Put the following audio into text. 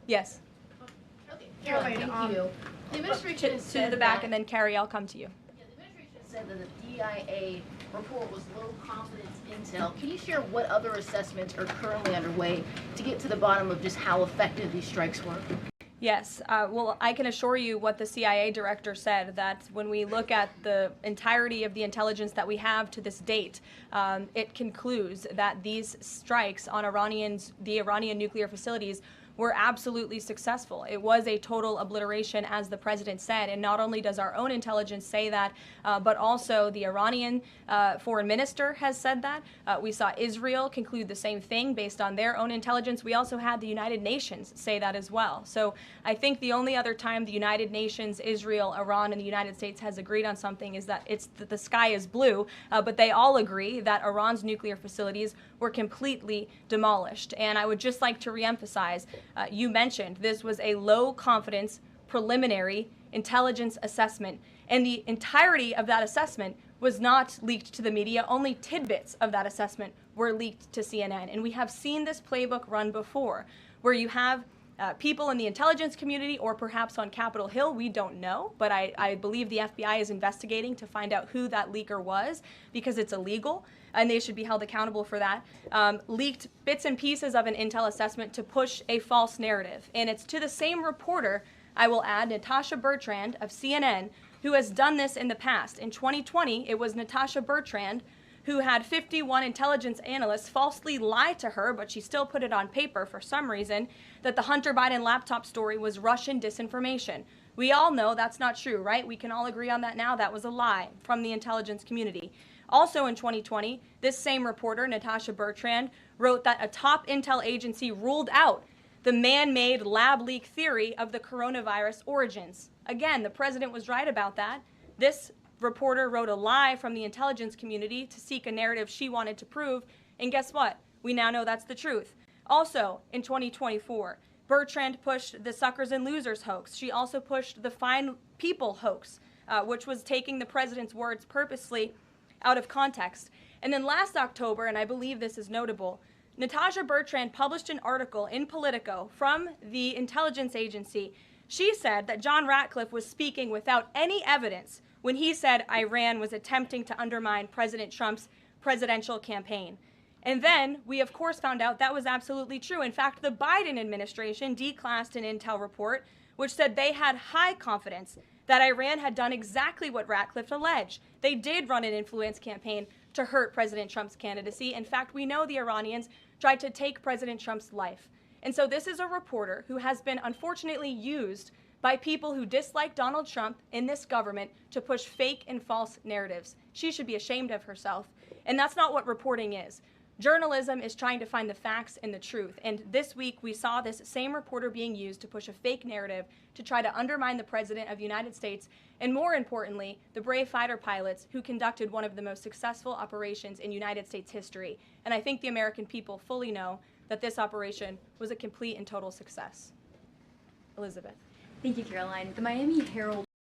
Yes. Okay, Caroline, thank you. The administration has To said the back, that, and then Carrie, I'll come to you. yeah, the administration has said that the DIA report was low confidence intel. Can you share what other assessments are currently underway to get to the bottom of just how effective these strikes were? Yes, well, I can assure you what the CIA director said, that when we look at the entirety of the intelligence that we have to this date, it concludes that these strikes on the Iranian nuclear facilities were absolutely successful. It was a total obliteration, as the president said, and not only does our own intelligence say that, but also the Iranian foreign minister has said that. We saw Israel conclude the same thing based on their own intelligence. We also had the United Nations say that as well. So I think the only other time the United Nations, Israel, Iran, and the United States has agreed on something is that the sky is blue, but they all agree that Iran's nuclear facilities were completely demolished. And I would just like to reemphasize, you mentioned this was a low confidence preliminary intelligence assessment, and the entirety of that assessment was not leaked to the media. Only tidbits of that assessment were leaked to CNN. And we have seen this playbook run before, where you have people in the intelligence community, or perhaps on Capitol Hill, we don't know, but I believe the FBI is investigating to find out who that leaker was, because it's illegal and they should be held accountable for that, leaked bits and pieces of an intel assessment to push a false narrative. And it's to the same reporter, I will add, Natasha Bertrand of CNN, who has done this in the past. In 2020, it was Natasha Bertrand who had 51 intelligence analysts falsely lie to her, but she still put it on paper for some reason, that the Hunter Biden laptop story was Russian disinformation. We all know that's not true, right? We can all agree on that now. That was a lie from the intelligence community. Also in 2020, this same reporter, Natasha Bertrand, wrote that a top intel agency ruled out the man-made lab leak theory of the coronavirus origins. Again, the president was right about that. This reporter wrote a lie from the intelligence community to seek a narrative she wanted to prove, and guess what? We now know that's the truth. Also, in 2024, Bertrand pushed the suckers and losers hoax. She also pushed the fine people hoax, which was taking the president's words purposely out of context. And then last October, and I believe this is notable, Natasha Bertrand published an article in Politico from the intelligence agency. She said that John Ratcliffe was speaking without any evidence when he said Iran was attempting to undermine President Trump's presidential campaign. And then we, of course, found out that was absolutely true. In fact, the Biden administration declassed an intel report which said they had high confidence that Iran had done exactly what Ratcliffe alleged. They did run an influence campaign to hurt President Trump's candidacy. In fact, we know the Iranians tried to take President Trump's life. And so this is a reporter who has been unfortunately used by people who dislike Donald Trump in this government to push fake and false narratives. She should be ashamed of herself. And that's not what reporting is. Journalism is trying to find the facts and the truth. And this week we saw this same reporter being used to push a fake narrative to try to undermine the President of the United States, and more importantly, the brave fighter pilots who conducted one of the most successful operations in United States history. And I think the American people fully know that this operation was a complete and total success. Elizabeth. Thank you, Caroline. The Miami Herald